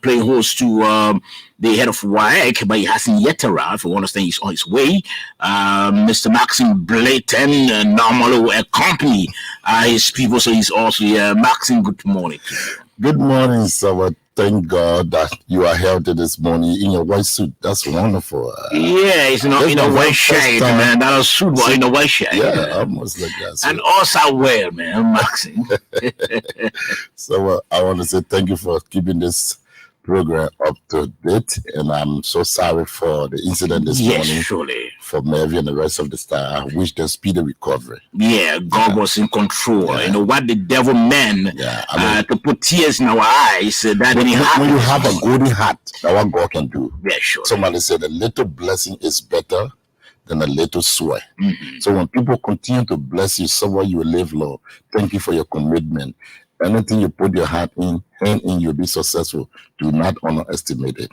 playing host to the head of Waec, but he hasn't yet arrived. We understand he's on his way. Mr. Maxime Bleetahn normally will accompany his people, so he's also here. Maxime, good morning. Good morning, sir. Thank God that you are healthy this morning in your white suit. That's wonderful. Yeah, it's not in a white shade, man. That was suit, but in a white shade. Yeah, almost like that. And also well, man, Maxime. So I want to say thank you for keeping this program up to date, and I'm so sorry for the incident this morning. Surely. For Mary and the rest of the staff. I wish them speedy recovery. Yeah, God was in control. Yeah. You know what the devil meant to put tears in our eyes. That when you have a golden heart, that's what God can do. Yeah, sure. Somebody said a little blessing is better than a little sweat. So when people continue to bless you, somewhere you will live long. Thank you for your commitment. Anything you put your hand in, you'll be successful. Do not underestimate it.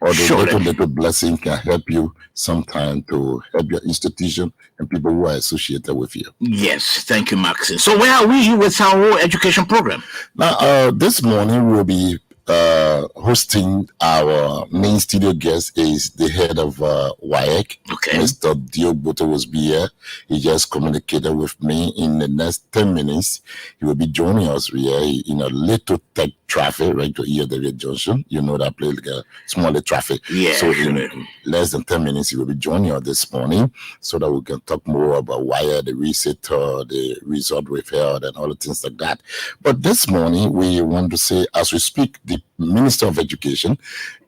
Or the little blessing can help you sometime to help your institution and people who are associated with you. Yes, thank you, Maxime. So where are we with our education program? Now, this morning we'll be hosting our main studio guest is the head of Waec, Mr. Gbotoe was here. He just communicated with me in the next 10 minutes. He will be joining us here in a little tech traffic right to ELBC Junction. You know that place, like a smaller traffic. Yeah, so in less than 10 minutes, he will be joining us this morning so that we can talk more about why the reset, the result we've held, and all the things like that. But this morning, we want to say, as we speak, the Minister of Education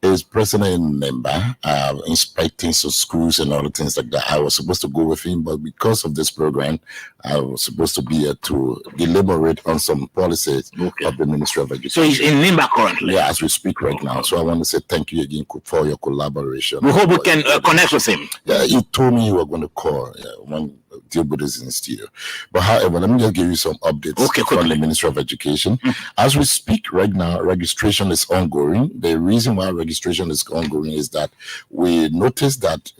is present in member, inspecting some schools and all the things like that. I was supposed to go with him, but because of this program, I was supposed to be here to deliberate on some policies of the Ministry of Education. So he's in Limba currently? Yeah, as we speak right now. So I want to say thank you again for your collaboration. We hope we can connect with him. Yeah, he told me you were going to call when Gbotoe is in the studio. But however, let me just give you some updates from the Ministry of Education. As we speak right now, registration is ongoing. The reason why registration is ongoing is that we noticed that,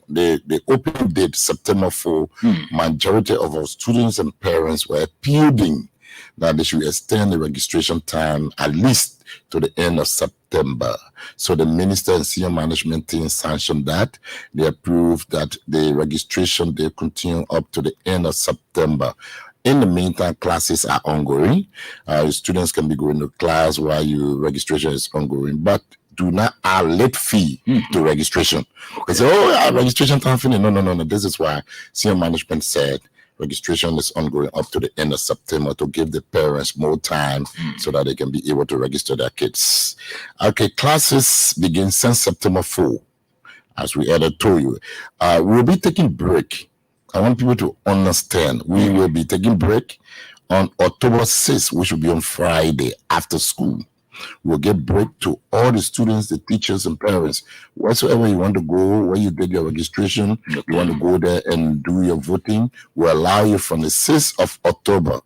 the opening date, September 4, majority of our students and parents were appealing that they should extend the registration time at least to the end of September. So the minister and senior management team sanctioned that. They approved that the registration, they continue up to the end of September. In the meantime, classes are ongoing. Students can be going to class while your registration is ongoing, but do not add late fee to registration. They say, registration time finished. No. This is why senior management said registration is ongoing up to the end of September to give the parents more time so that they can be able to register their kids. Okay, classes begin since September 4, as we earlier told you. We'll be taking break. I want people to understand. We will be taking break on October 6th, which will be on Friday after school. We'll get break to all the students, the teachers, and parents. Whatsoever you want to go, where you did your registration, you want to go there and do your voting, we'll allow you from the 6th of October.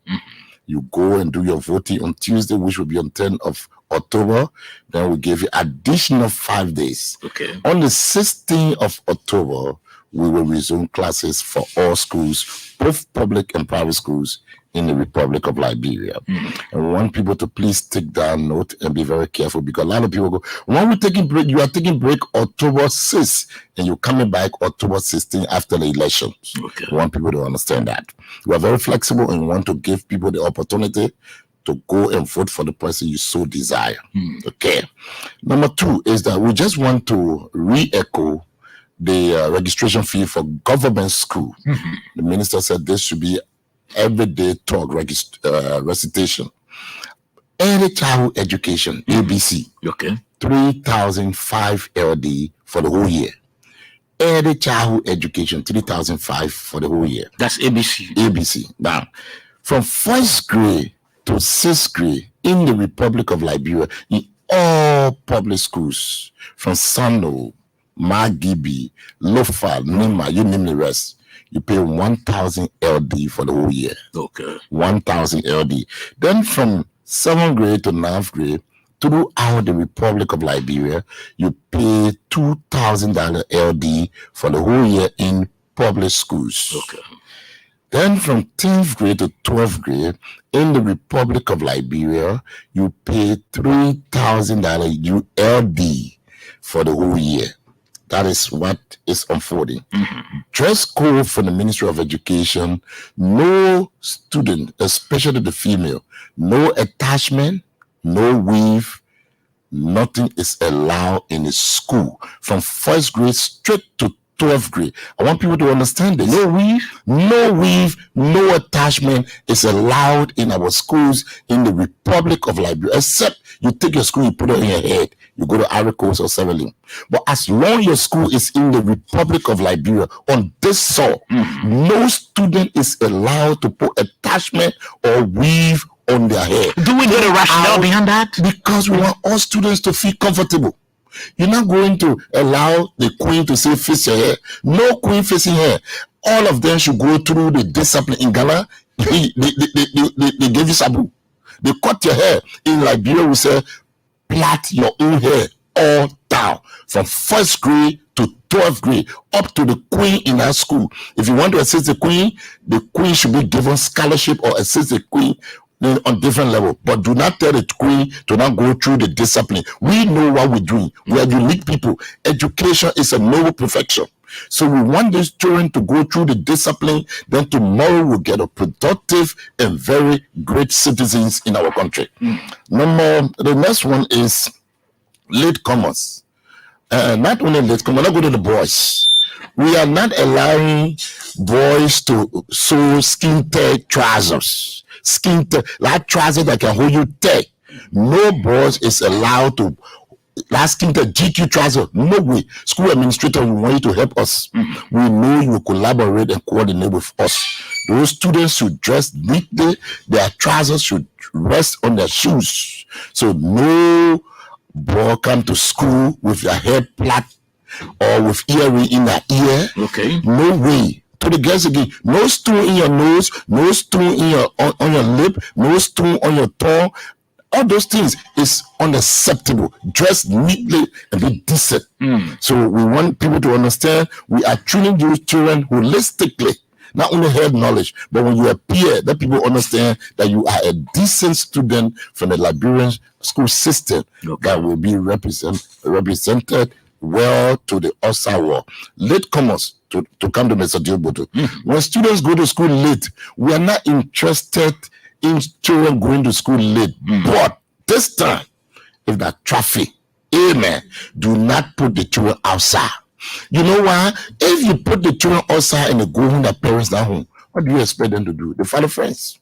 You go and do your voting on Tuesday, which will be on 10th of October. Then we'll give you additional 5 days. On the 16th of October, we will resume classes for all schools, both public and private schools in the Republic of Liberia. And we want people to please take down note and be very careful, because a lot of people go, when we're taking break, you are taking break October 6th and you're coming back October 16th after the elections. We want people to understand that. We are very flexible and want to give people the opportunity to go and vote for the person you so desire. Number 2 is that we just want to re-echo the registration fee for government school. The minister said this should be everyday talk recitation. Early childhood education, ELBC, 3,005 LD for the whole year. Early childhood education, 3,005 for the whole year. That's ELBC. ELBC. Now, from 1st grade to 6th grade in the Republic of Liberia, in all public schools, from Sano, Magibi, Lofa, Nima, you name the rest, you pay 1,000 LD for the whole year. 1,000 LD. Then from 7th grade to 9th grade, throughout the Republic of Liberia, you pay $2,000 LD for the whole year in public schools. Then from 10th grade to 12th grade in the Republic of Liberia, you pay $3,000 ULD for the whole year. That is what is unfolding. Dress code from the Ministry of Education: no student, especially the female, no attachment, no weave, nothing is allowed in the school from 1st grade straight to 12th grade. I want people to understand this. No weave, no attachment is allowed in our schools in the Republic of Liberia, except you take your school, you put it on your head, you go to Ivory Coast or Severling. But as long as your school is in the Republic of Liberia, on this soil, no student is allowed to put attachment or weave on their hair. Do we know the rationale behind that? Because we want all students to feel comfortable. You're not going to allow the queen to say face your hair. No queen facing hair. All of them should go through the discipline. In Ghana, they give you sabu. They cut your hair. In Liberia, we say plait your own hair all down from 1st grade to 12th grade up to the queen in our school. If you want to assist the queen should be given scholarship or assist the queen on different level, but do not tell the queen to not go through the discipline. We know what we're doing. We are unique people. Education is a noble perfection. So we want these children to go through the discipline, then tomorrow we'll get a productive and very great citizens in our country. The next one is latecomers. Not only latecomers, not go to the boys. We are not allowing boys to sew skin tight trousers. Like trousers that can hold you tight. No boys is allowed to asking the GQ trousers. No way. School administrator, we want you to help us. We know you will collaborate and coordinate with us. Those students should dress neatly. Their trousers should rest on their shoes. So no boy come to school with their hair plait or with earring in their ear. Okay. No way. To the girls again, no stone in your nose, no stone in your on your lip, no stone on your tongue. All those things is unacceptable. Dress neatly and be decent. So we want people to understand we are training those children holistically, not only head knowledge, but when you appear, that people understand that you are a decent student from the Liberian school system that will be represented well to the outside world. Latecomers, to come to Mr. Gbotoe. When students go to school late, we are not interested in children going to school late. But this time, if that traffic, amen, do not put the children outside. You know why? If you put the children outside and they go home, their parents are home, what do you expect them to do? They follow friends.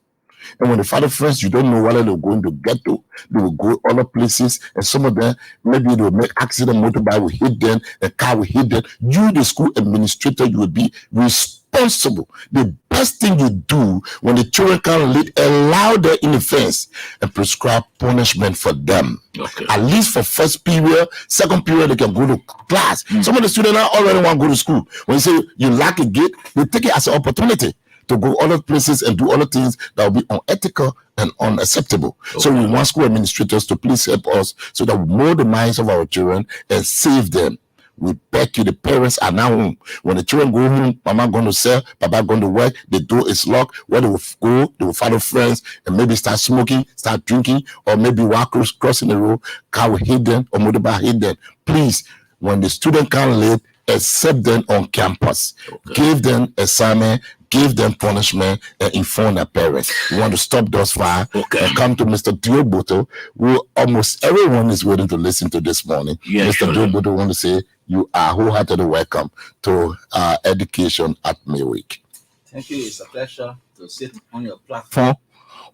And when they follow friends, you don't know whether they're going to Gbotoe, they will go other places, and some of them, maybe they will make accident, motorbike will hit them, a car will hit them. You, the school administrator, you will be responsible. The best thing you do when the children come late, allow them in the fence and prescribe punishment for them. At least for first period, second period, they can go to class. Some of the students now already want to go to school. When you say you lack a gate, they take it as an opportunity to go other places and do other things that will be unethical and unacceptable. So we want school administrators to please help us so that we mold the minds of our children and save them. We beg you, the parents are now home. When the children go home, mama going to sell, papa going to work, the door is locked. Where they will go, they will follow friends and maybe start smoking, start drinking, or maybe walk crossing the road, car will hit them or motorbike hit them. Please, when the student come late, accept them on campus. Give them assignment, give them punishment, and inform their parents. We want to stop those fire and come to Mr. Gbotoe, who almost everyone is willing to listen to this morning. Mr. Gbotoe want to say you are wholeheartedly welcome to education at MIDWEEK. Thank you. It's a pleasure to sit on your platform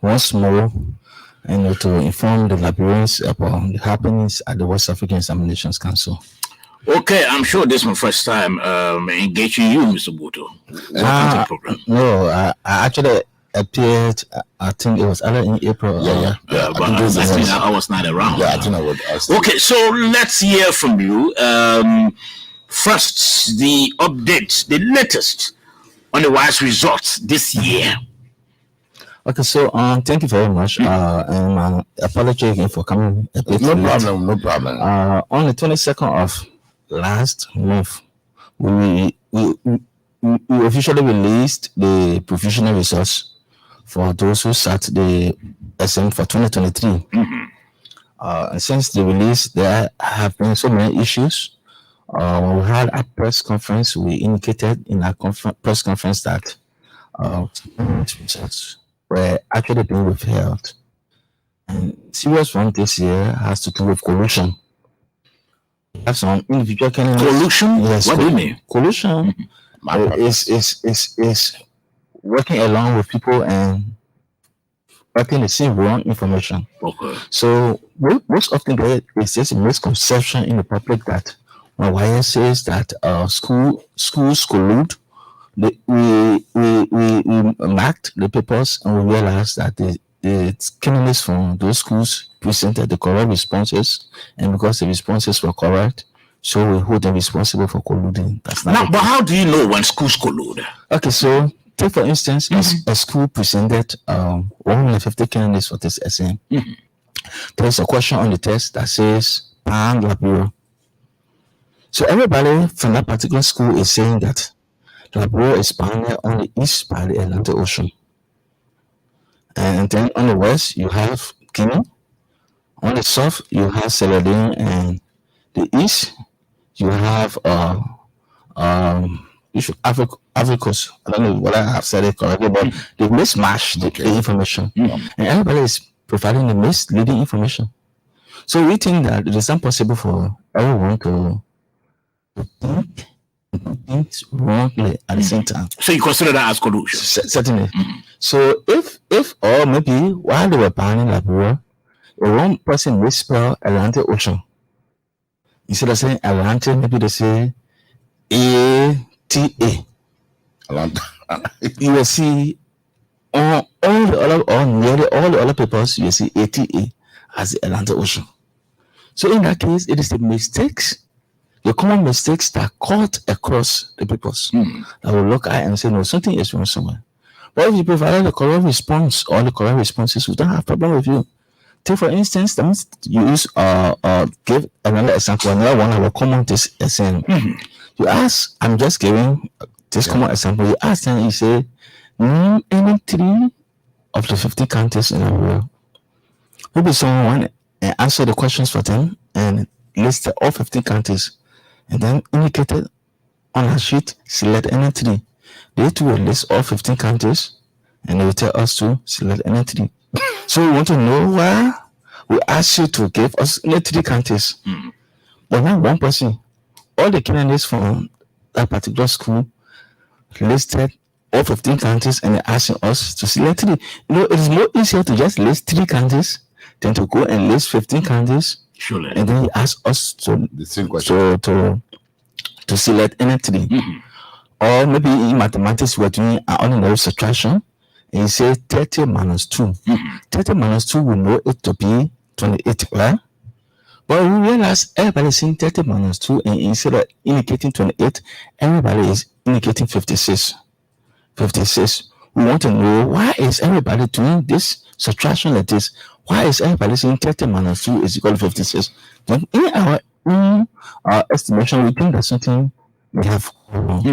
once more and to inform the Liberians about the happenings at the West African Examinations Council. Okay, I'm sure this is my first time engaging you, Mr. Gbotoe. No, I actually appeared, I think it was either in April. But I was not around. Yeah, I think I was. Okay, so let's hear from you. First, the updates, the latest on the WAEC results this year. Okay, so thank you very much. And apology again for coming a bit No late. problem. On the 22nd of last month, we we officially released the provisional results for those who sat the SM for 2023. And since the release, there have been so many issues. When we had a press conference, we indicated in our press conference that results were actually being withheld. And serious one this year has to do with collusion. We have some individual candidates. Collusion? Yes. What do you mean? Collusion is working along with people and working the same wrong information. Okay. So most often there is just a misconception in the public that when Waec says that schools collude, we marked the papers and we realized that the candidates from those schools presented the correct responses, and because the responses were correct, so we hold them responsible for colluding. That's not now, but how do you know when schools collude? Okay, so take for instance, a school presented 150 candidates for this SM. There's a question on the test that says Pan Laburo. So everybody from that particular school is saying that Laburo is bounded on the east by the Atlantic Ocean. And then on the west, you have Guinea. On the south, you have Celadon, and the east, you have Africos. I don't know whether I have said it correctly, but they mismatched the information. And everybody is providing the misleading information. So we think that it is not possible for everyone to think wrongly at the same time. So you consider that as collusion? Certainly. So if or maybe while they were planning Laburo, one person misspelled Atlantic Ocean. Instead of saying Atlantic, maybe they say ATA. You will see on all the other, or nearly all the other papers, you will see ATA as the Atlantic Ocean. So in that case, it is the mistakes, the common mistakes that cut across the papers that will look at and say, no, something is wrong somewhere. But if you provide the correct response or the correct responses, we don't have a problem with you. Take for instance, that means you use give another example, another one I will comment this SM. You ask, I'm just giving this common example. You ask them, you say, name any 3 of the 50 counties in the world. Maybe someone answer the questions for them and list all 50 counties, and then indicated on a sheet, select any 3. They too will list all 15 counties, and they will tell us to select any 3. So we want to know why we ask you to give us any 3 counties. But not one person. All the candidates from that particular school listed all 15 counties and they're asking us to select 3. You know, it is more easier to just list 3 counties than to go and list 15 counties. Surely. And then he ask us to select any 3. Or maybe in mathematics we're doing an ordinary subtraction, and you say 30 minus 2. 30 minus 2, we know it to be 28, right? But we realize everybody is saying 30 minus 2, and instead of indicating 28, everybody is indicating 56. 56. We want to know, why is everybody doing this subtraction like this? Why is everybody saying 30 minus 2 is equal to 56? Then in our estimation, we think that something may have wrong.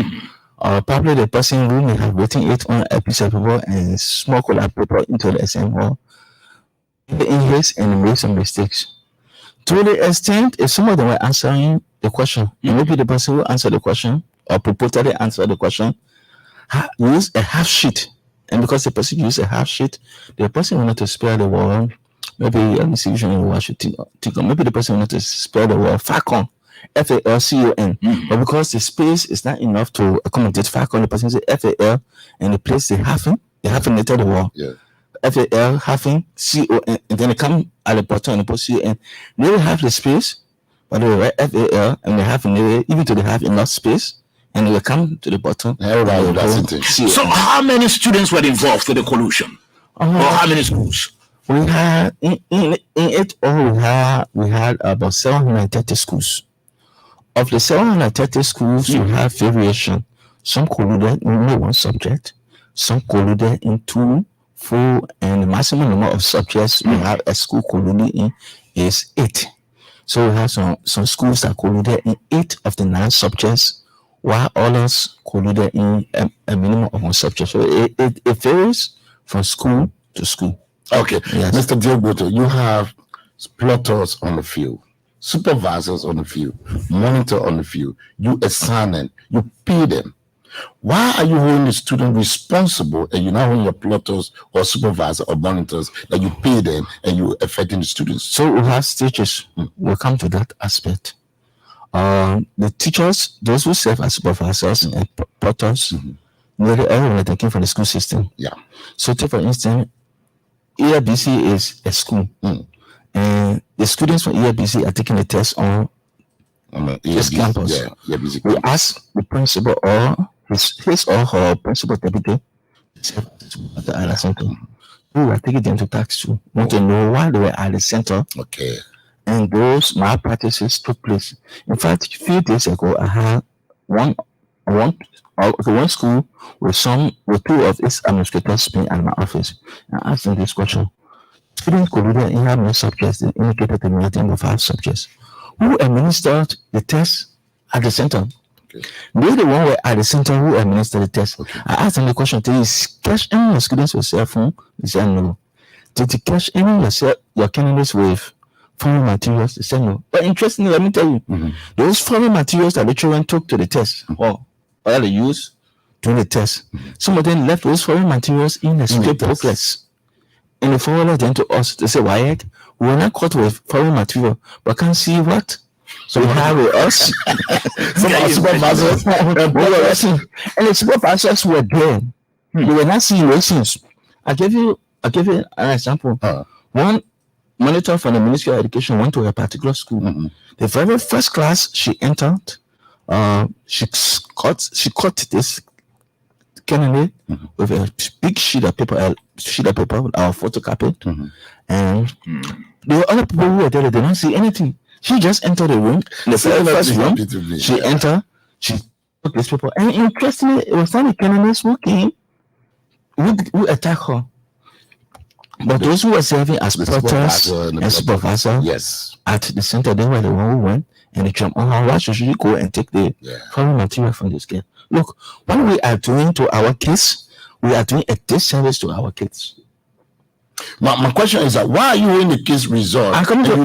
Probably the person who may have written it on a piece of paper and small color paper into the SM hall in his and made some mistakes. To the extent, if some of them were answering the question, and maybe the person who answered the question or purportedly answered the question used a half sheet, and because the person used a half sheet, the person wanted to spell the word. Maybe let me see which one I should think of. Maybe the person wanted to spell the word Falcon. Falcon, but because the space is not enough to accommodate Falcon, the person say FAL and they place the hyphen later the word. FAL hyphen CON, and then they come at the bottom and they put CON. They will have the space, but they will write FAL and they have even to they have enough space, and they will come to the bottom. So how many students were involved with the collusion? Or how many schools? We had in it all we had about 730 schools. Of the 730 schools, you have variation. Some colluded in only one subject, some colluded in 2, 4, and the maximum number of subjects we have a school colluding in is 8. So we have some schools that colluded in 8 of the 9 subjects, while others colluded in a minimum of one subject. So it varies from school to school. Okay, yes. Mr. Gbotoe, you have plotters on the field, supervisors on the field, monitor on the field. You assign them, you pay them. Why are you holding the student responsible and you're not holding your plotters or supervisor or monitors that you pay them and you're affecting the students? So we have stages. We'll come to that aspect. The teachers, those who serve as supervisors and plotters, nearly everyone that came from the school system. Yeah. So take for instance, ELBC is a school. And the students from ELBC are taking a test on this campus. Yeah, we ask the principal or his or her principal deputy at the other center. We are taking them to tax too. Want to know why they were at the center. Okay. And those malpractices took place. In fact, a few days ago, I had one school with two of its administrators being at my office. I asked them this question. Students colluded in how many subjects? They indicated to me at the end of 5 subjects. Who administered the test at the center? Okay. They the one were at the center who administered the test. Okay. I asked them the question, did you catch any of your students with cell phone? They said no. Did you catch any of your candidates with foreign materials? They said no. But interestingly, let me tell you, those foreign materials that the children took to the test, or that they used during the test, some of them left those foreign materials in the script booklets. And they forwarded them to us. They say, Waec, we were not caught with foreign material, but can't see what? So we have with us some of our supervisors and the supervisors were there. They were not seeing rations. I give you an example. One monitor from the Ministry of Education went to a particular school. The very first class she entered, she caught this candidate with a big sheet of paper, our photocopied, and there were other people who were there. They didn't see anything. She just entered the room. The first room, she entered. She took this paper, and interestingly, it was not the candidates who came who attacked her, but those who were serving as plotters and supervisors at the center, they were the one who went and they jumped on her. Why should she go and take the foreign material from this girl? Look, what we are doing to our kids, we are doing a disservice to our kids. My question is that why are you in the kids' resort? I'm coming to the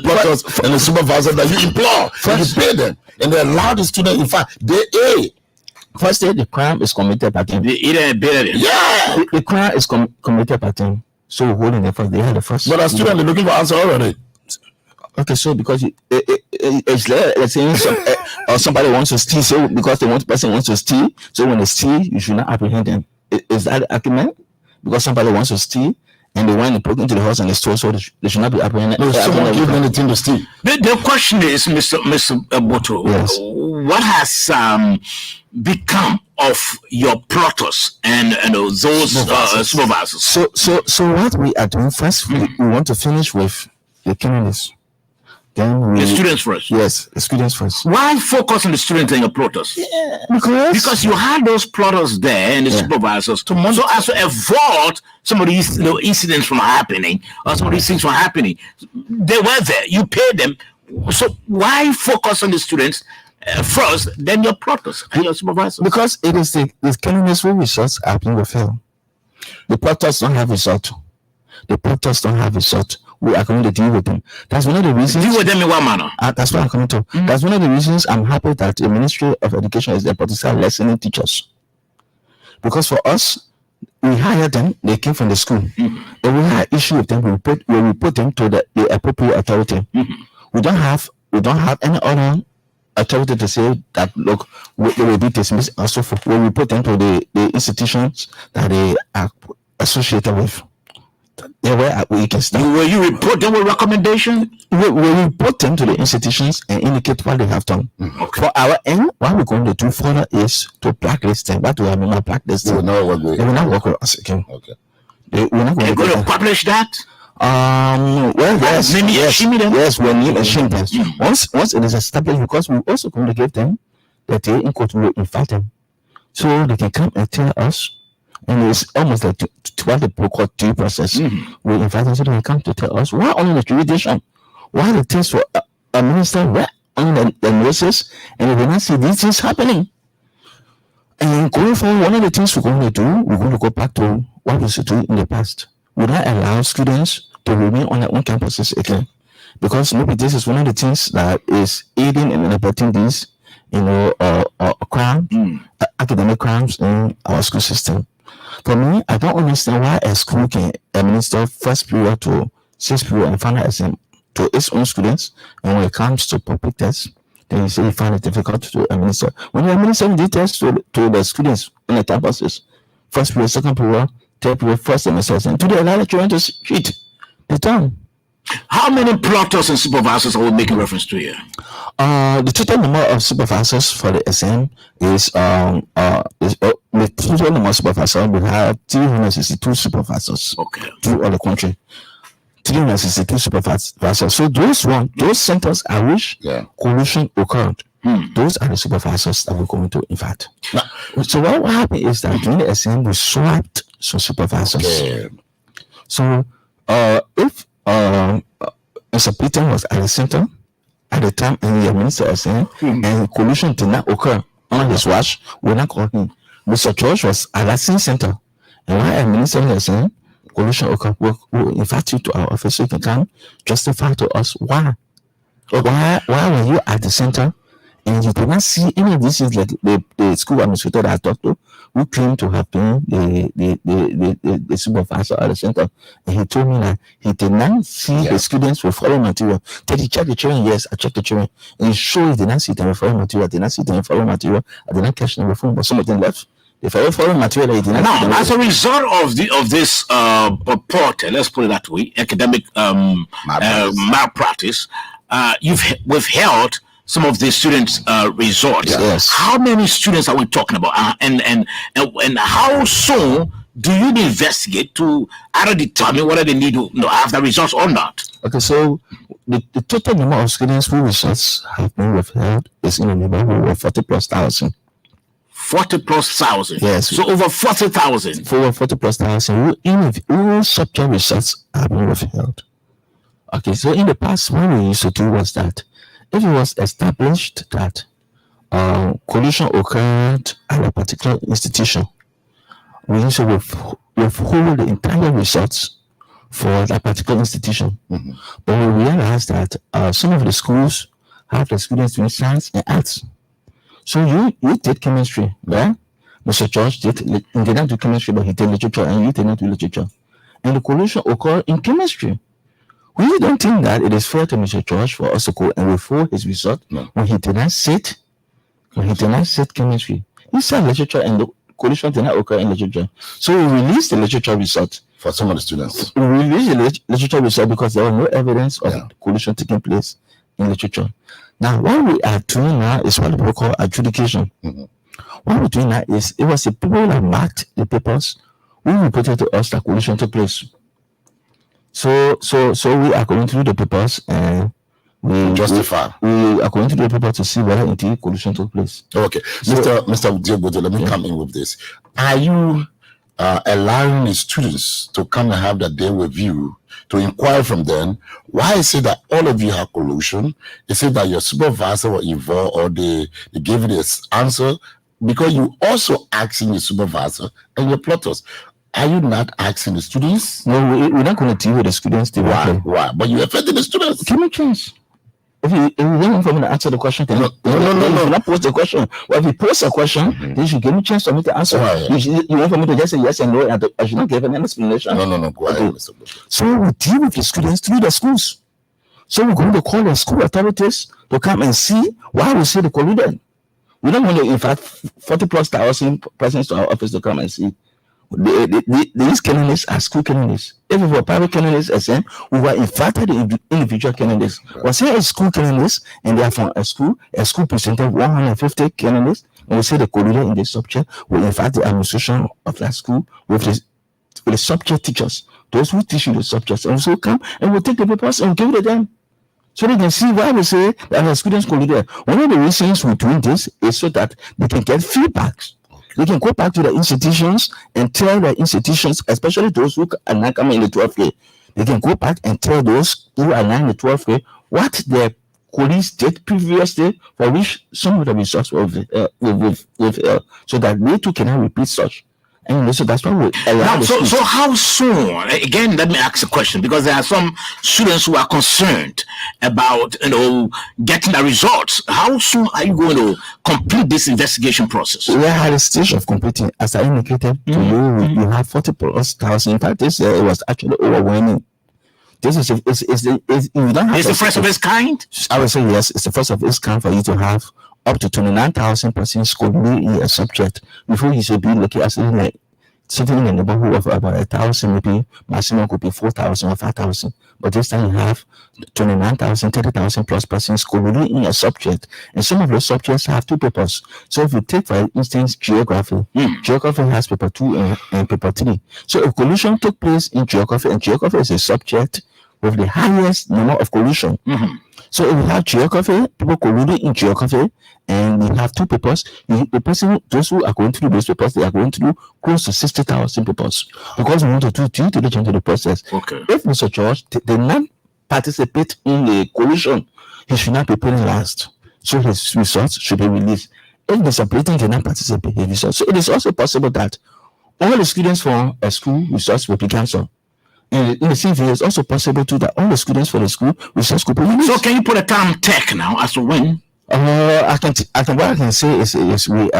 plotters and the supervisor that you employ, and you pay them, and they allow the student. In fact, first day the crime is committed by them. The crime is committed by them. So we're holding them first. They had the first. But our students are looking for answer already. Okay, so because it's let's say somebody wants to steal, so because person wants to steal, so when they steal, you should not apprehend them. Is that the argument? Because somebody wants to steal and they went and broke into the house and they stole, so they should not be apprehended. No, someone give them anything to steal. The question is, Mr. Gbotoe, what has become of your plotters and those supervisors? So what we are doing first, we want to finish with the candidates. Then the students first. Yes, the students first. Why focus on the students and your plotters? Because you had those plotters there and the supervisors to monitor, so as to avoid some of these incidents from happening or some of these things from happening. They were there. You paid them. So why focus on the students first, then your plotters and your supervisors? Because it is the candidates who results are being withheld. The plotters don't have result. The plotters don't have result. We are going to deal with them. That's one of the reasons. Deal with them in what manner? That's what I'm coming to. That's one of the reasons I'm happy that the Ministry of Education is there to start lessening teachers. Because for us, we hire them, they came from the school. And we have issue with them, we report them to the appropriate authority. We don't have any other authority to say that look, they will be dismissed and so forth. We report them to the institutions that they are associated with. We can start. Will you report them with recommendation? We report them to the institutions and indicate what they have done. For our end, what we're going to do further is to blacklist them. What do I mean by blacklist them? They will not work with us again. They're not going to publish that? Well, yes. Yes, we need a shame them. Once it is established, because we also going to give them that they in court will invite them. So they can come and tell us. And it's almost like what the call due process. We invite them so they come to tell us why only the jurisdiction, why the test for a minister, on the nurses, and they did not see these things happening. And going forward, one of the things we're going to do, we're going to go back to what we used to do in the past. We don't allow students to remain on their own campuses again. Because maybe this is one of the things that is aiding and abetting these, academic crimes in our school system. For me, I don't understand why a school can administer first period to sixth period and final exam to its own students, and when it comes to public tests, then you say you find it difficult to administer. When you administer the tests to the students on the campuses, first period, second period, third period, first semester, and to the allow the children to cheat, the term. How many plotters and supervisors are we making reference to here? The total number of supervisors for the SM is the total number of supervisors. We have 362 supervisors. Okay. Through all the country. 362 supervisors. So those centers at which collusion occurred, those are the supervisors that we're going to, in fact. So what happened is that during the SM, we swapped some supervisors. Okay. So if Mr. Bleetahn was at the center at the time, and the minister was saying, and collusion did not occur on his watch, we not call him. Mr. George was at that same center, and while a minister was saying collusion occurred, we'll invite you to our office so you can come justify to us why were you at the center and you did not see any of these things, like the school administrator that I talked to, who claimed to have been the supervisor at the center. And he told me that he did not see the students with foreign material. Did he check the children? Yes, I checked the children. And he showed he did not see them with foreign material. I did not see them with foreign material. I did not catch them with phone, but some of them left. The foreign material that he did not see them. As a result of this report, let's put it that way, academic malpractice, you've withheld some of the students' results. Yes. How many students are we talking about? And how soon do you investigate to either determine whether they need to have the results or not? Okay, so the total number of students whose results have been withheld is in the neighborhood of 40,000+. 40,000+. Yes. So over 40,000. For over 40,000 whose subject results have been withheld. Okay, so in the past, what we used to do was that if it was established that collusion occurred at a particular institution, we used to withhold the entire results for that particular institution. Mm-hmm. But we realized that some of the schools have the students doing science and arts. So you did chemistry, right? Mr. George did not do chemistry, but he did literature, and you did not do literature. And the collusion occurred in chemistry. We don't think that it is fair to Mr. George for us to go and withhold his result when he did not sit chemistry. He said literature, and the collusion did not occur in literature. So we released the literature result for some of the students. We released the literature result because there was no evidence of collusion taking place in literature. Now, what we are doing now is what we call adjudication. Mm-hmm. What we're doing now is it was the people that marked the papers who reported to us that collusion took place. So we are going through the papers and we are going through the paper to see whether indeed collusion took place. Okay, so, Mr. Gbotoe, let me come in with this. Are you allowing the students to come and have that day with you to inquire from them? Why is it that all of you have collusion? Is it that your supervisor were involved, or they gave you this answer? Because you also asking your supervisor and your plotters. Are you not asking the students? No, we're not going to deal with the students directly. Why? But you offended the students. Give me a chance. If you want for me to answer the question, no. You not pose the question. Well, if you pose a question, then you should give me a chance for me to answer. You want for me to just say yes and no, and I should not give an explanation. No. Go ahead, Mr. Gbotoe. So we deal with the students through the schools. So we're going to call the school authorities to come and see why we say the colluded. We don't want to invite 40,000+ persons to our office to come and see. These candidates are school candidates. If we were private candidates, we were invited the individual candidates. We're saying school candidates, and they are from a school presented 150 candidates, and we say the colluded in this subject. We invite the administration of that school with the subject teachers, those who teach you the subjects, and so come and we'll take the papers and give it to them, so they can see why we say that the students colluded. One of the reasons we're doing this is so that they can get feedbacks. They can go back to the institutions and tell the institutions, especially those who are not coming in the 12th grade, they can go back and tell those who are not in the 12th grade what their colleagues did previously, for which some of the results were withheld, so that they too cannot repeat such. And so that's why we allow so how soon? Again, let me ask a question, because there are some students who are concerned about getting the results. How soon are you going to complete this investigation process? We are at the stage of completing. As I indicated to you, you have 40,000. In fact, this it was actually overwhelming. This is the first of its kind. I would say yes. It's the first of its kind for you to have up to 29,000 persons schooling in a subject before you should be looking at something in the neighborhood of about 1,000, maybe maximum could be 4,000 or 5,000. But this time you have 29,000, 30,000 plus persons schooling in a subject, and some of those subjects have two papers. So if you take, for instance, geography, geography has paper 2 and paper 3. So if collision took place in geography, and geography is a subject with the highest number of collision. So if you have geography, people colluding in geography, and you have two papers, those who are going through those papers, they are going through close to 60,000 papers, because we want to do due diligence to the process. If Mr. George did not participate in the collision, he should not be put in last. So his results should be released. If Mr. Bleetahn did not participate in results, so it is also possible that all the students from a school results will be cancelled. And in the same way, it's also possible too that all the students for the school results could be released. So can you put a time tech now as to when? What I can say is we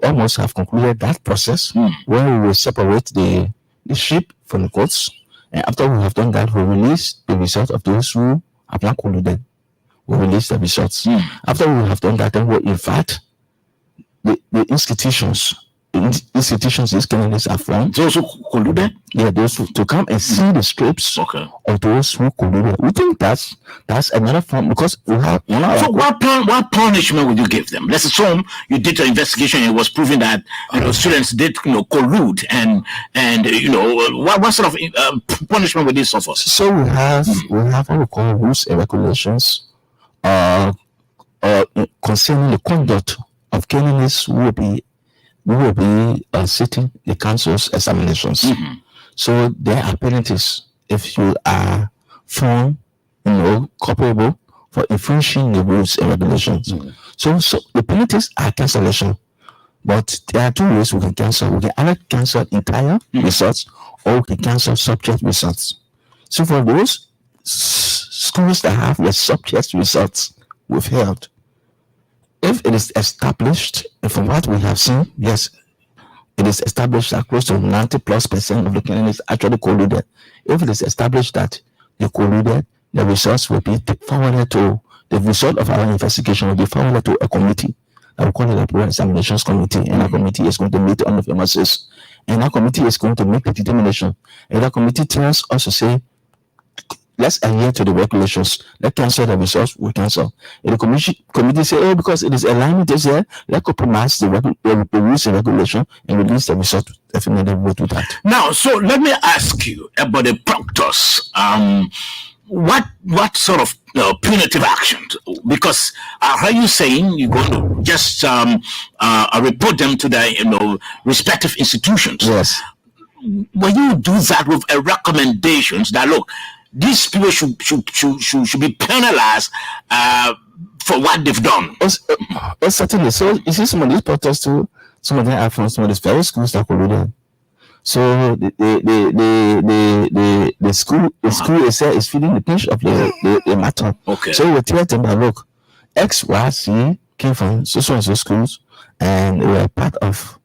almost have concluded that process where we will separate the sheep from the goats, and after we have done that, we'll release the result of those who have not colluded. We'll release the results. After we have done that, then we'll invite the institutions these candidates are from. Those who colluded? Yeah, those who, to come and see the scripts of those who colluded. We think that's another form, because we have. So what punishment would you give them? Let's assume you did an investigation and it was proven that students did collude, and what sort of punishment would this suffer? So we have what we call rules and regulations concerning the conduct of candidates who will be sitting the council's examinations. So there are penalties if you are found, culpable for infringing the rules and regulations. So the penalties are cancellation, but there are two ways we can cancel. We can either cancel entire results, or we can cancel subject results. So for those schools that have the subject results withheld, if it is established, and from what we have seen, yes, it is established that close to 90+% of the candidates actually colluded. If it is established that they colluded, the results will be forwarded to the result of our investigation will be forwarded to a committee. I will call it a Pro Examinations Committee, and that committee is going to meet on the premises, and that committee is going to make the determination. And that committee tells us to say, let's adhere to the regulations. Let's cancel the results. We cancel. And the committee say, because it is alignment is there, let's compromise the rules and regulation and release the result. Definitely we'll do that. Now, so let me ask you about the proctors. What sort of punitive action? Because I heard you saying you're going to just report them to the respective institutions. Yes. When you do that with a recommendations that look, these people should be penalized for what they've done. Certainly. So you see some of these proctors too, some of them are from some of these very schools that colluded. So the school is feeling the pinch of the matter. So we tell them that look, X, Y, Z came from so and so schools, and they were part of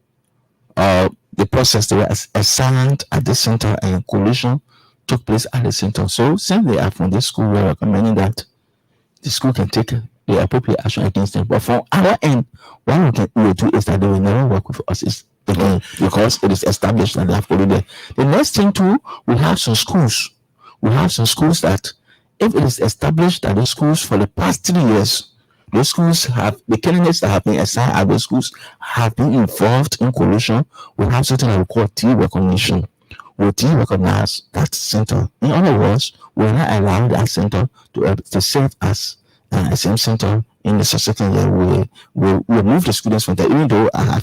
the process. They were assigned at the center, and collision took place at the center. So since they are from this school, we are recommending that the school can take the appropriate action against them. But from our end, what we will do is that they will never work with us again, because it is established that they have colluded. The next thing too, we have some schools that, if it is established that the schools for the past 3 years, those schools have, the candidates that have been assigned at those schools have been involved in collusion, we have something that we call T recognition. Will recognize that center. In other words, we will not allow that center to serve as a same center in the subsequent year. We will remove the students from there, even though I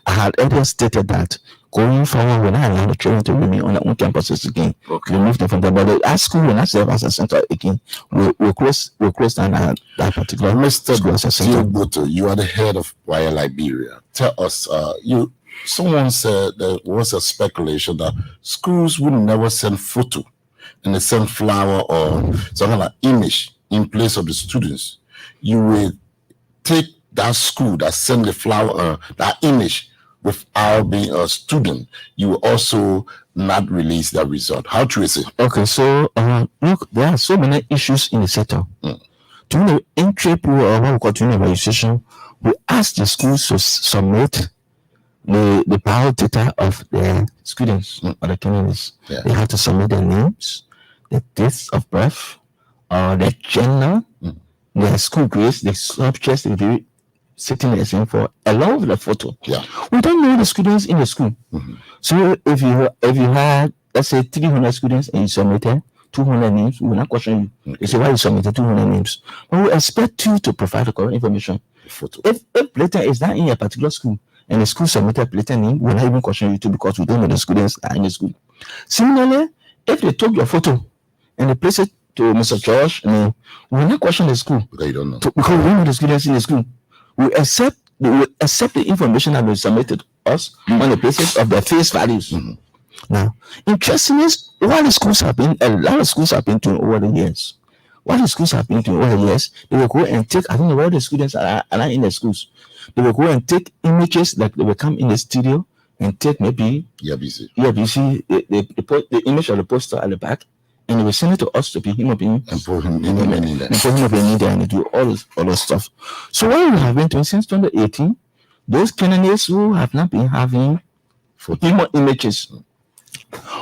had earlier stated that going forward, we're not allowing the children to remain on their own campuses again. Okay. We move them from there, but our school will not serve as a center again. We'll close down that particular Mr. school as a center. Gbotoe, you are the head of Waec Liberia. Tell us, someone said there was a speculation that schools would never send photo and they send flower or something like image in place of the students. You will take that school that send the flower, that image without being a student. You will also not release that result. How true is it? Okay, so look, there are so many issues in the sector. During the entry or what we call during the registration, we ask the schools to submit the biodata of their students or the candidates. Yeah. They have to submit their names, their dates of birth, their gender, their school grades, the subjects they be sitting the exam for, along with the photo. Yeah. We don't know the students in the school. So if you had, let's say, 300 students and you submitted 200 names, we will not question you. They say, why you submitted 200 names? But we expect you to provide the correct information. Photo. If Bleetahn is not in a particular school and the school submitted Bleetahn name, we will not even question you too, because we don't know the students are in the school. Similarly, if they took your photo and they place it to Mr. George name, we will not question the school. Because you don't know. Because we don't know the students in the school. We accept the information that was submitted to us on the basis of their face values. Now, interestingly, a lot of schools have been doing over the years. What the schools have been doing over the years, they will go and take, I don't know where the students are not in the schools. They will go and take images, like they will come in the studio and take maybe ELBC, the image of the poster at the back, and they will send it to us to be human beings. and put him in there. And put him up in media and do all those stuff. So what we have been doing since 2018, those candidates who have not been having human images,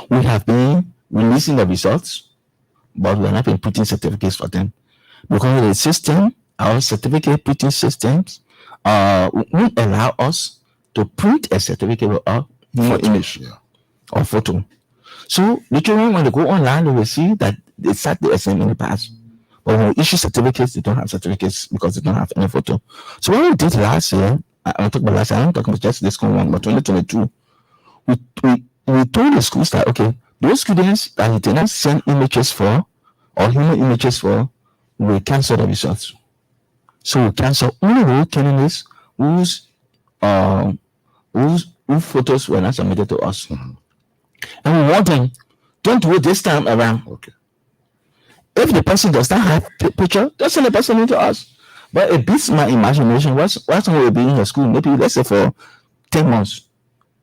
we have been releasing the results, but we have not been putting certificates for them. Because the system, our certificate printing systems, won't allow us to print a certificate with a human image or photo. So literally, when they go online, they will see that they sat the exam in the past. But when we issue certificates, they don't have certificates because they don't have any photo. So what we did last year, I'm talking about last year, I'm talking about just this one, but 2022, we told the schools that, okay, those students that we did not send images for or human images for, we cancel the results. So we cancel only those candidates whose photos were not submitted to us. And we want them, don't do it this time around. Okay. If the person does not have picture, just send the person into us. But it beats my imagination. What's will be in your school? Maybe let's say for 10 months,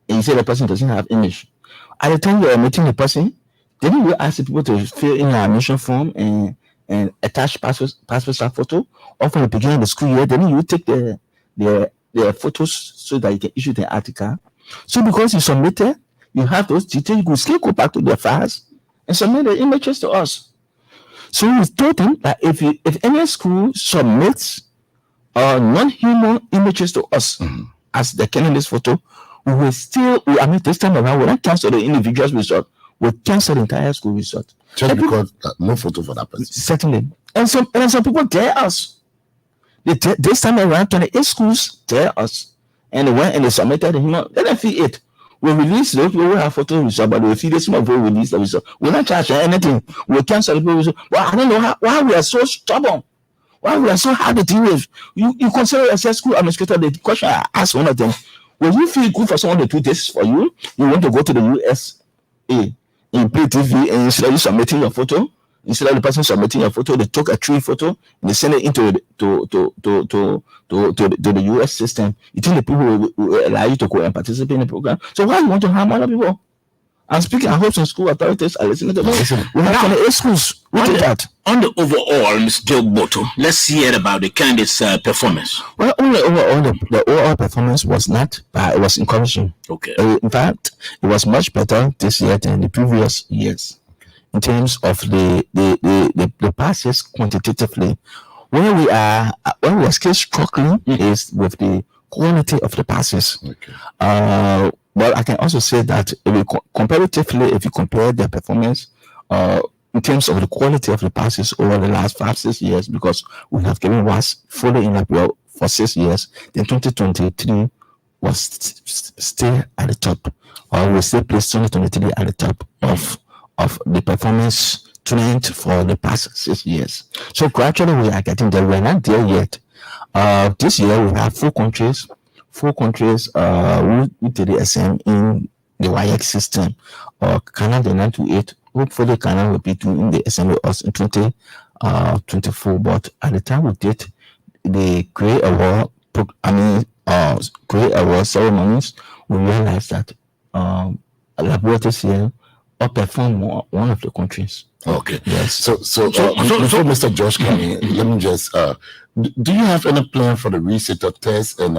and you say the person doesn't have image. At the time you're meeting the person, then you ask the people to fill in an admission form and attach passport size photo. Or from the beginning of the school year, then you take their photos so that you can issue the article. So because you submitted, you have those details, you could still go back to the files and submit the images to us. So we told them that if any school submits non-human images to us as the candidate's photo, we will still, this time around, we won't cancel the individual's result, we'll cancel the entire school result. Just because no photo for that person. Certainly. And some people dare us. This time around, 28 schools dare us. And they went and they submitted the human, let them feel it. We release those people who have photo result, but we feel this small will release the result. We're not charging anything. We'll cancel the result. Well, I don't know why we are so stubborn. Why we are so hard to deal with. You consider yourself school administrator. The question I asked one of them, will you feel good for someone to do this for you? You want to go to the USA in play TV, and instead of you submitting your photo, instead of the person submitting your photo, they took a tree photo and they send it into the US system. You think the people will allow you to go and participate in the program? So why you want to harm other people? I'm speaking. I hope some school authorities are listening to me. We have 28 schools. We did that. On the overall, Mr. Gbotoe, let's hear about the candidates' performance. Well, only overall, the overall performance was not bad. It was encouraging. Okay. In fact, it was much better this year than the previous years in terms of the passes quantitatively. Where we are still struggling is with the quality of the passes. Okay. Well, I can also say that comparatively, if you compare their performance in terms of the quality of the passes over the last 5-6 years, because we have given WAS fully in April for 6 years, then 2023 was still at the top, or will still place 2023 at the top of the performance trend for the past 6 years. So gradually we are getting there. We're not there yet. This year we have four countries who did the SM in the Waec system. Canada 928. Hopefully Canada will be doing the SM with us in 2024. But at the time we did the Great Award ceremonies, we realized that laboratories here outperform one of the countries. Okay. Yes. So before Mr. Josh coming, let me just do you have any plan for the resetter test, and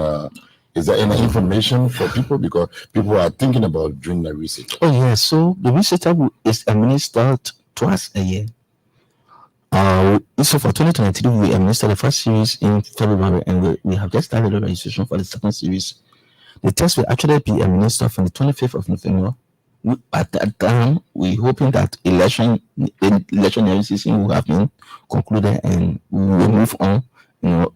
is there any information for people, because people are thinking about doing the resetter? Oh yes. So the resetter is administered twice a year. So for 2023, we administered the first series in February, and we have just started the registration for the second series. The test will actually be administered from the 25th of November. At that time, we're hoping that election season will have been concluded, and we will move on, and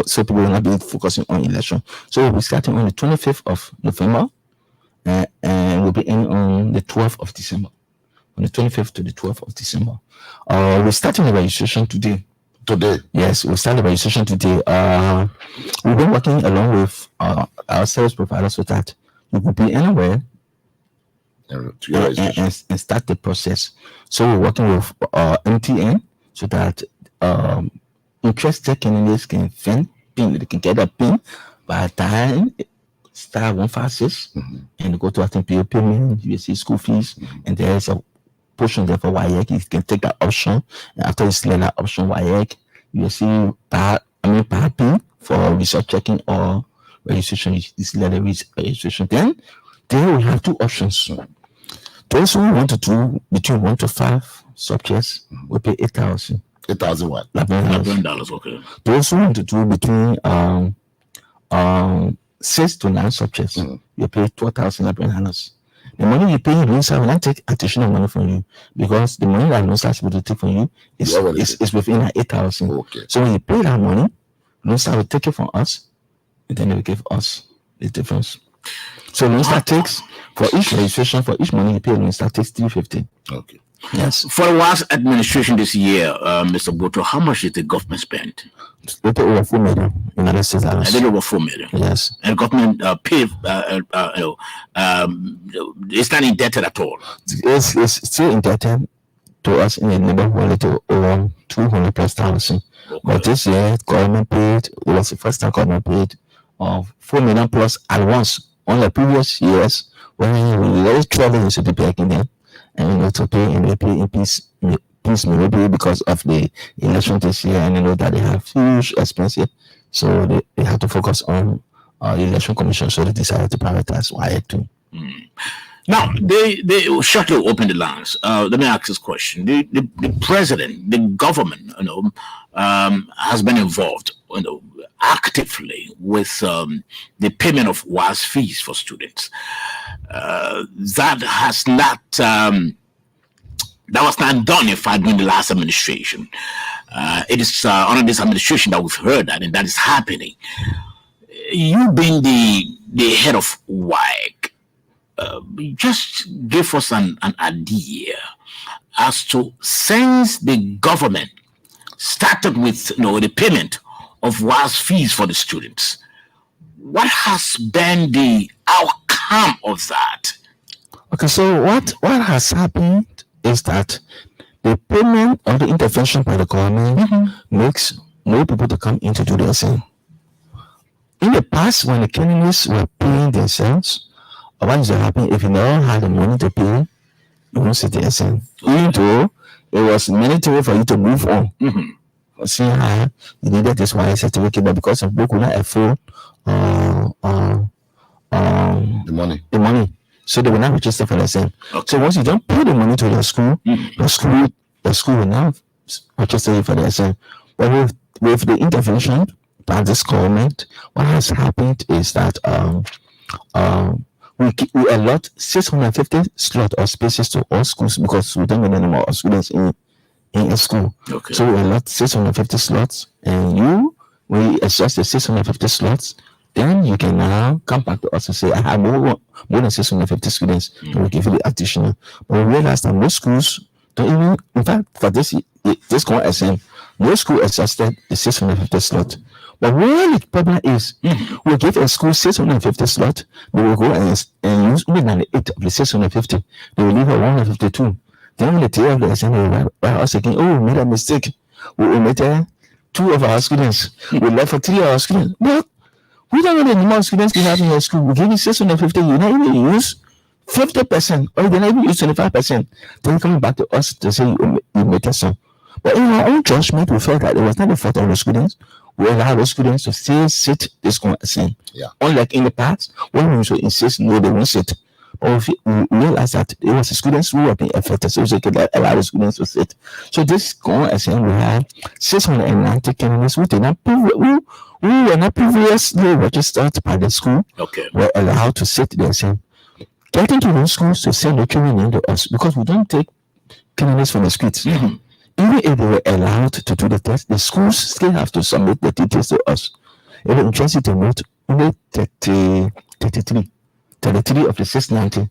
so people will not be focusing on election. So we'll be starting on the 25th of November, and we'll be ending on the 12th of December. On the 25th to the 12th of December. We're starting the registration today. Today? Yes, we'll start the registration today. We've been working along with our service providers so that you could be anywhere and start the process. So we're working with MTN so that interested candidates can they can get a pin by the time star 156 and go to attend PO payment, you see school fees, and there's a portion there for Waec. You can take that option, and after you select that option Waec, you see power pin for research checking or registration. You select the registration. Then we have two options. Those who want to do between 1 to 5 subjects will pay 8,000. 8,000 what? $11, okay. Those who want to do between 6 to 9 subjects, you pay 12,000 $11. The money you pay in Lunsa will not take additional money from you, because the money that Lunsa is able to take from you is within 8,000. Okay. So when you pay that money, Lunsa will take it from us, and then they will give us the difference. So Lunsa takes, for each registration, for each money you pay, Lunsa takes $350. Okay. Yes. For the Waec administration this year, Mr. Gbotoe, how much did the government spend? They pay over $4 million in other states. I did over $4 million. Yes. And government paid. It's not indebted at all. It's still indebted to us in the neighborhood of over 200,000+. Okay. But this year, government paid. It was the first time government paid of $4 million plus at once. On the previous years, when we were traveling to the back in there, and to pay, and they pay in peace, maybe because of the election this year, and that they have huge expenses, so they have to focus on election commission, so they decided to privatize Waec too. Now they shortly open the lines. Let me ask this question: the president, the government, has been involved, actively with the payment of Waec fees for students. That has not. That was not done, in fact, during the last administration. It is under this administration that we've heard that, and that is happening. You being the head of Waec, just give us an idea as to, since the government started with the payment of Waec fees for the students, what has been the outcome of that? Okay, so what has happened is that the payment or the intervention by the government makes more people to come in to do their thing. In the past, when the candidates were paying themselves, what is happening if you never had the money to pay, you won't sit there saying, even though it was mandatory for you to move on. See how you needed this Waec certificate, but because of people could not afford the money. So they will not register for the same. Okay. So once you don't pay the money to your school, the school will now register you for the same. But with the intervention by this government, what has happened is that we allot 650 slots or spaces to all schools, because we don't need any more students in a school. Okay. So we allot 650 slots, and we adjust the 650 slots then you can now come back to us and say, I have more than 650 students, and we'll give you the additional. But we realize that most schools don't even, in fact, for this current SM, no school exhausted the 650 slot. But where the problem is, we give a school 650 slot, they will go and use only 98 of the 650. They will leave at 152. Then when the tail of the SM will write us again, oh, we made a mistake. We omitted 2 of our students. We left for 3 of our students. But we don't know the number of students we have in your school. We give you 650, you not even use 50%, or you don't even use 25%. Then coming back to us to say you made some. But in our own judgment, we felt that it was not the fault of the students. We allow the students to still sit this consent. Yeah. Unlike in the past, when we used to insist no, they won't sit. But we realized that it was the students who were being affected, so we could allow the students to sit. So this consent, we had 690 candidates who were not previously registered by the school. Okay. Were allowed to sit there. Saying, getting to those schools to send the children to us because we don't take candidates from the streets. Mm-hmm. Even if they were allowed to do the test, the schools still have to submit the details to us. It was interesting to note only 33 of the 690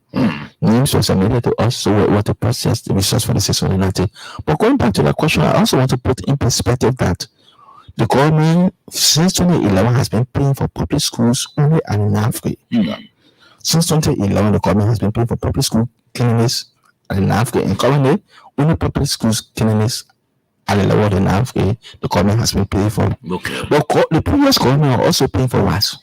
names were submitted to us, so we were to process the results for the 690. But going back to that question, I also want to put in perspective that the government since 2011 has been paying for public schools only at NAFRE. Since 2011, the government has been paying for public school candidates at NAFRE, and currently only public schools candidates at the level of the NAFRE the government has been paying for. Okay. But the previous government were also paying for WAS,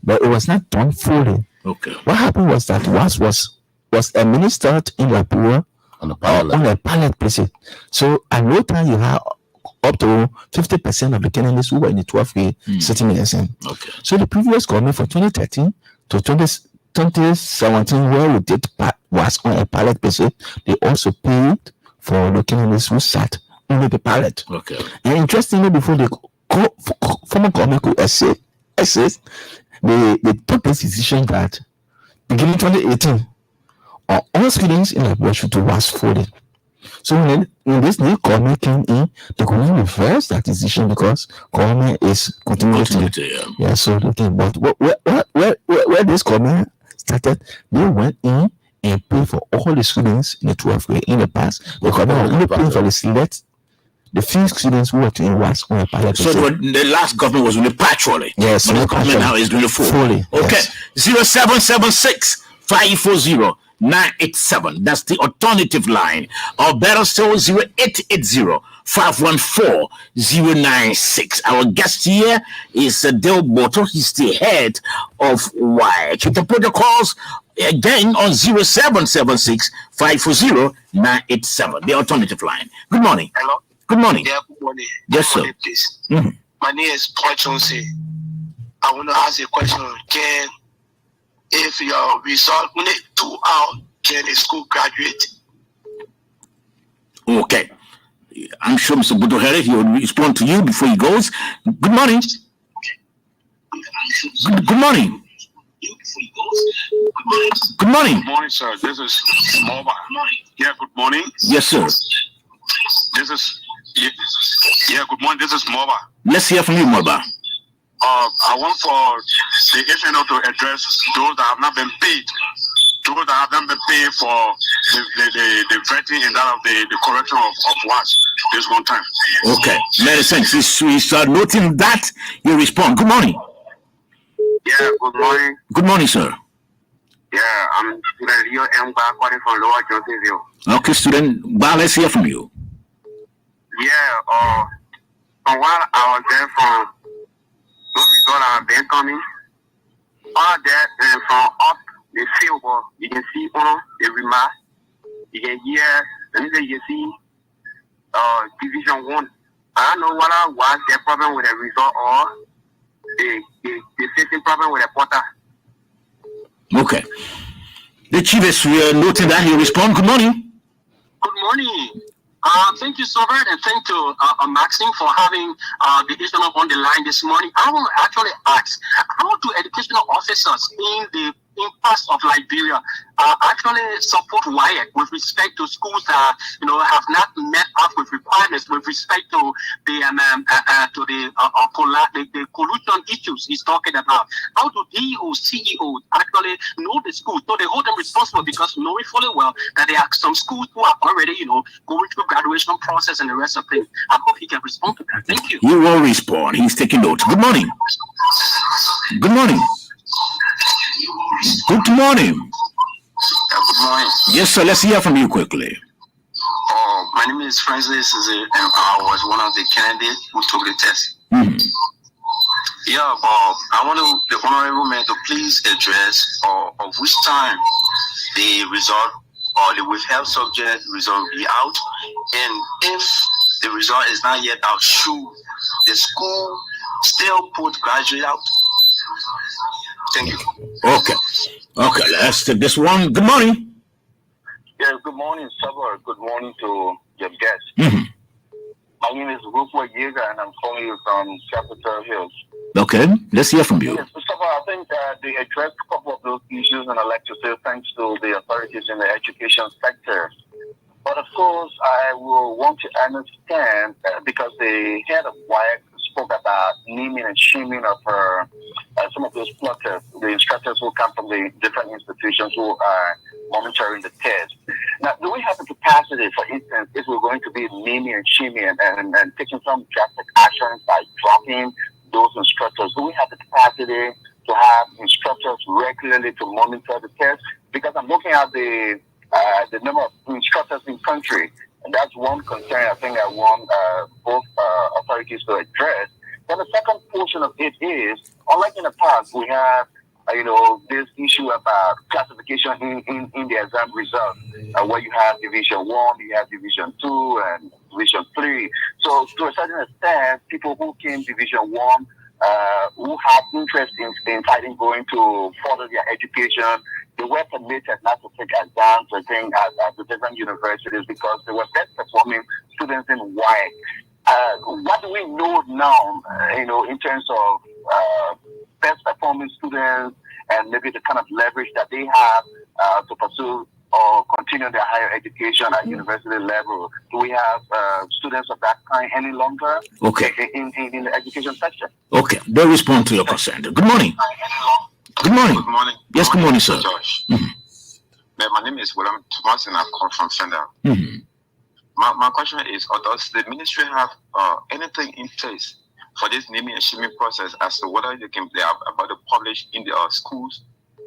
but it was not done fully. Okay. What happened was that WAS was administered in Lapua on a pilot basis. So at no time you have up to 50% of the candidates who were in the 12th grade sitting in SM. Okay. So the previous government from 2013 to 2017, where we did was on a pilot basis, they also paid for the candidates who sat under the pilot. Okay. And interestingly, before the former government could assist, they took this decision that beginning 2018, all students in the should do was fully. So when this new government came in, the government reversed that decision because government is continuing to. Yeah, so looking, but where this government started, they went in and paid for all the students in the 12th grade. In the past, the government was only paying for the few students who were in WAS on a pilot. So the last government was doing it partially. Yes, but the government now is doing it fully. Okay. Yes. 0776 540 987. That's the alternative line. Or better still, 0880 514 096. Our guest here is Gbotoe. He's the head of Waec. You can put the calls again on 0776 540 987. The alternative line. Good morning. Hello. Good morning. Yeah, good morning. Yes, sir. Please. My name is Paul Chonsey. I want to ask a question. If your result only 2 hours, can a school graduate? Okay. I'm sure Mr. Gbotoe, he will respond to you before he goes. Good morning. Good morning. Good morning. Good morning, sir. This is Moba. Yeah, good morning. Yes, sir. Good morning. This is Moba. Let's hear from you, Moba. I want for the FNO to address those that have not been paid. Those that have not been paid for the vetting and that of the correction of WAS this one time. Okay. Many thanks. We start noting that. You respond. Good morning. Yeah, good morning. Good morning, sir. Yeah, I'm student Leo M. calling from Lower Johnsonville. Okay, student. Let's hear from you. Yeah, from while I was there from no result have been coming. All that and from up the field, you can see on the remark. You can hear, you see Division 1. I don't know whether was the problem with the result or the facing problem with the porter. Okay. The chief is noting that. He respond. Good morning. Good morning. Thank you so very much, and thank you, Maxime, for having the educational on the line this morning. I want to actually ask, how do educational officers in the impasse of Liberia actually support Waec with respect to schools that have not met up with requirements with respect to the collusion issues he's talking about. How do CEOs actually know the schools? So they hold them responsible because knowing fully well that there are some schools who are already going through graduation process and the rest of things. I hope he can respond to that. Thank you. He will respond. He's taking notes. Good morning. Good morning. Good morning. Good morning. Yes, sir. Let's hear from you quickly. My name is Francis, and I was one of the candidates who took the test. Mm-hmm. Yeah, I want the honorable man to please address of which time the result or the withheld subject result will be out, and if the result is not yet out, should the school still put graduate out? Thank you. Okay, let's take this one. Good morning. Yes, good morning, Sabah. Good morning to your guests. Mm-hmm. My name is Rupert Yeager, and I'm calling you from Capitol Hill. Okay, let's hear from you. Yes, Sabah, I think they addressed a couple of those issues, and I'd like to say thanks to the authorities in the education sector. But of course, I will want to understand because the head of Waec spoke about naming and shaming of some of those plotters, the instructors who come from the different institutions who are monitoring the test. Now, do we have the capacity, for instance, if we're going to be naming and shaming and taking some drastic actions by dropping those instructors, do we have the capacity to have instructors regularly to monitor the test? Because I'm looking at the number of instructors in country, and that's one concern I think I want both authorities to address. Then the second portion of it is, unlike in the past, we have this issue about classification in the exam results, where you have Division 1, you have Division 2, and Division 3. So to a certain extent, people who came Division 1, who have interest in fighting going to further their education, they were permitted not to take exams, I think, at the different universities because they were best performing students in Waec. What do we know now, in terms of best performing students and maybe the kind of leverage that they have to pursue or continue their higher education at university level? Do we have students of that kind any longer in the education sector? Okay, they'll respond to your concern. Good morning. Good morning. Good morning. Yes, good morning, sir. Mm-hmm. My name is William Thomas, and I've come from Fender. Mm-hmm. My question is, does the ministry have anything in place for this naming and shaming process as to whether they are about to publish in their schools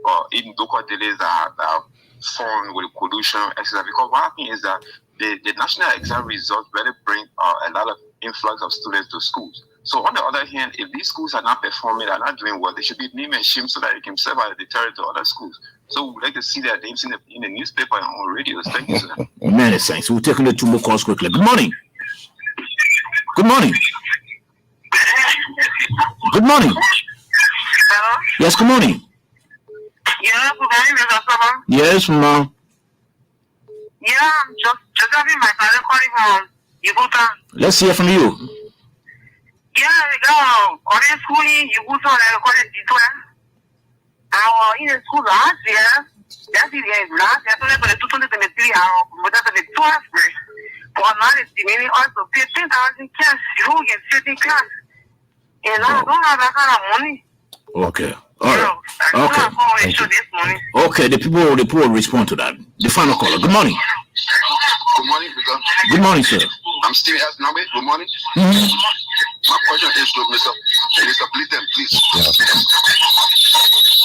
or in local dailies that are formed with collusion, etc.? Because what happens is that the national exam results really bring a lot of influx of students to schools. So on the other hand, if these schools are not performing, are not doing well, they should be named and shamed so that they can serve as a deterrent to other schools. So we'd like to see their names in the newspaper and on radios. Thank you, sir. Many thanks. We'll take a little more calls quickly. Good morning. Good morning. Good morning. Hello? Yes, good morning. Yeah, good morning, Mr. Sabah. Yes, ma'am. Yeah, I'm just having my father calling from Gbotoe. Let's hear from you. Yeah, we go. On the school in Gbotoe, I call it Gbotoe. Our in the school last year, last year, so they put 223 hours, but that's the 2 hours. For now, it's remaining also 15,000 cash. You get 50 class. And I don't have that kind of money. Okay. All right. Okay, the people will respond to that. The final caller. Good morning. Good morning, Peter. Good morning, sir. I'm Steve S. Nabe. Good morning. Mm-hmm. My question is to Mr. Bleetahn, please.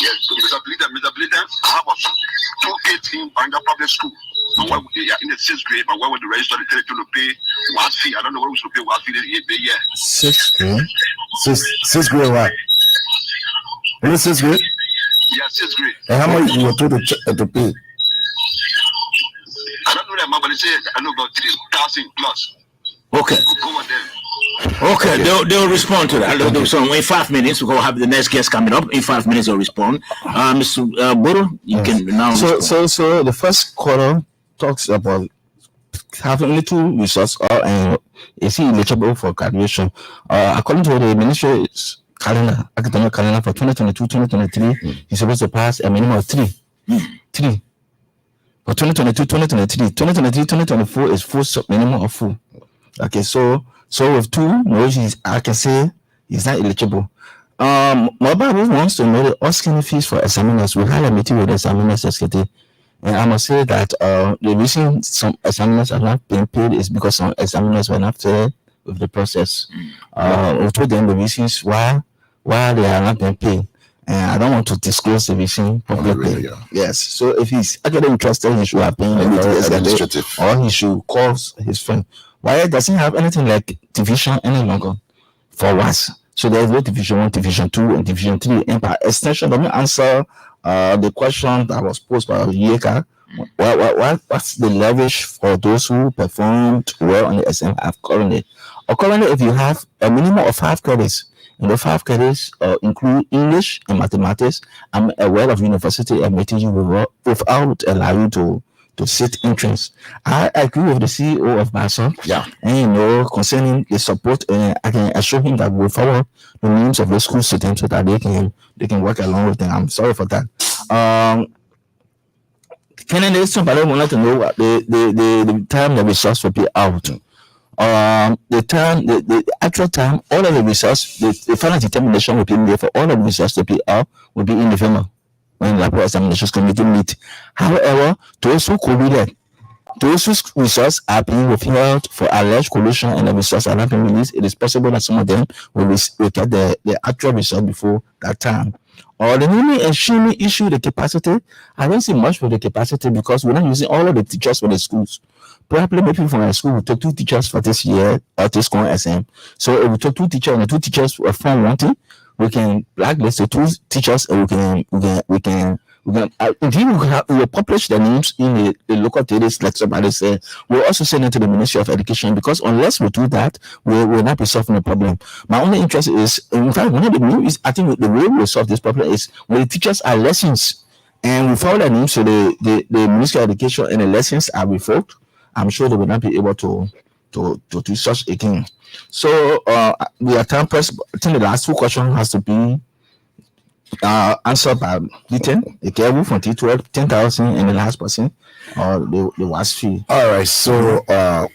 Yes, Mr. Bleetahn, I have a 2 kids in Banga Public School. But why would they are in the 6th grade, but why would the register the territory to pay what fee? I don't know where we should pay what fee the year. 6th grade? 6th grade what? In the 6th grade? Yeah, 6th grade. And how much you were told to pay? I don't know that, but they say I know about 3,000 plus. Okay. Over there. Okay, they'll respond to that. So in 5 minutes, we're going to have the next guest coming up. In 5 minutes, they'll respond. Mr. Gbotoe, you can now respond. So the first quarter talks about having little resource or is he eligible for graduation? According to the ministry, academic calendar for 2022-2023, he's supposed to pass a minimum of 3. 3. For 2022-2023, 2023-2024 is full minimum of 4. Okay, so with 2, no, I can say he's not eligible. Mobile wants to know the asking fees for examiners. We had a meeting with the examiners yesterday, and I must say that the reason some examiners are not being paid is because some examiners were not fair with the process. We told them the reasons why they are not being paid, and I don't want to disclose the reason publicly. Yes, so if he's actually interested, he should have paid administrative, or he should call his friend. Why doesn't have anything like division any longer for us? So there's no division 1, division 2, and division 3. And by extension, let me answer the question that was posed by Yeka. What's the leverage for those who performed well on the SM have currently? Or currently, if you have a minimum of 5 credits, and the 5 credits include English and mathematics, I'm aware of university admitting you without allowing you to sit entrance. I agree with the CEO of Microsoft. Yeah. And concerning the support, I can assure him that we'll follow the names of the school students so that they can work along with them. I'm sorry for that. Can somebody wanted to know the time the results will be out? The actual time, all of the results, the final determination will be made for all of the results to be out will be in November when the examinations committee meet. However, those who colluded, those whose results are being withheld for alleged collusion and the results are not being released, it is possible that some of them will get the actual result before that time. Or the newly issue the capacity. I don't see much for the capacity because we're not using all of the teachers for the schools. Probably maybe from our school we took 2 teachers for this year or this current SM. So if we took 2 teachers and the 2 teachers were found wanting, we can blacklist the 2 teachers and we can we'll publish the names in the local dailies like somebody said. We'll also send it to the Ministry of Education because unless we do that, we will not be solving the problem. My only interest is, in fact, one of the news, I think the way we'll solve this problem is when the teachers are lessons and we follow the names so the Ministry of Education and the lessons are revoked, I'm sure they will not be able to do such again. So we are time pressed. I think the last 2 questions has to be answered by Bleetahn, a girl from T12, 10,000, and the last person, or the WAS fee. All right, so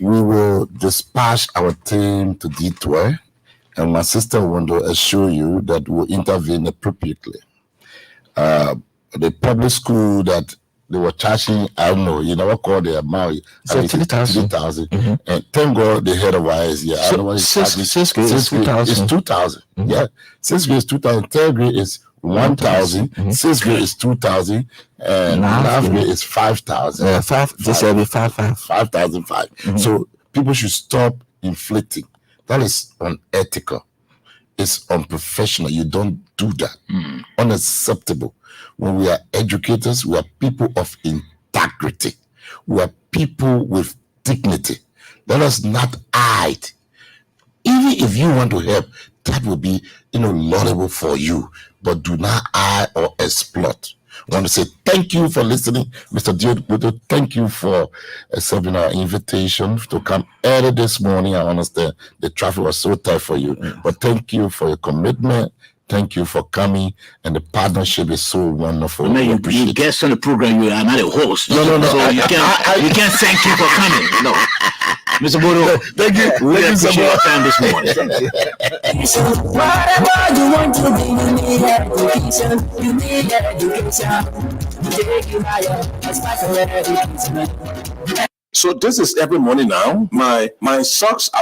we will dispatch our team to D12, and my sister want to assure you that we'll intervene appropriately. The public school that they were charging, I don't know, what call their amount? So 3,000. Mm-hmm. And thank God the head of YS here. I don't know what it's charging. 6th grade is 2,000. It's 2,000. Mm-hmm. Yeah. 6th grade is 2,000. 3rd grade is 1,000. 6th grade is 2,000. And 9th grade is 5,000. Yeah, 5. This will be 5,500. 5,500. Mm-hmm. So people should stop inflicting. That is unethical. It's unprofessional. You don't do that. Unacceptable. When we are educators, we are people of integrity. We are people with dignity. Let us not hide. Even if you want to help, that will be, laudable for you. But do not hide or exploit. I want to say thank you for listening, Mr. Gbotoe. Thank you for accepting our invitation to come early this morning. I understand the traffic was so tight for you, but thank you for your commitment. Thank you for coming, and the partnership is so wonderful. I mean, you guest on the program, you are not a host. No. So you can't thank you for coming. No, Mr. Gbotoe, thank you. We appreciate your time this morning. Whatever you want to be, you need education. You need education. Take you higher, aspire for education. So this is every morning now. My socks are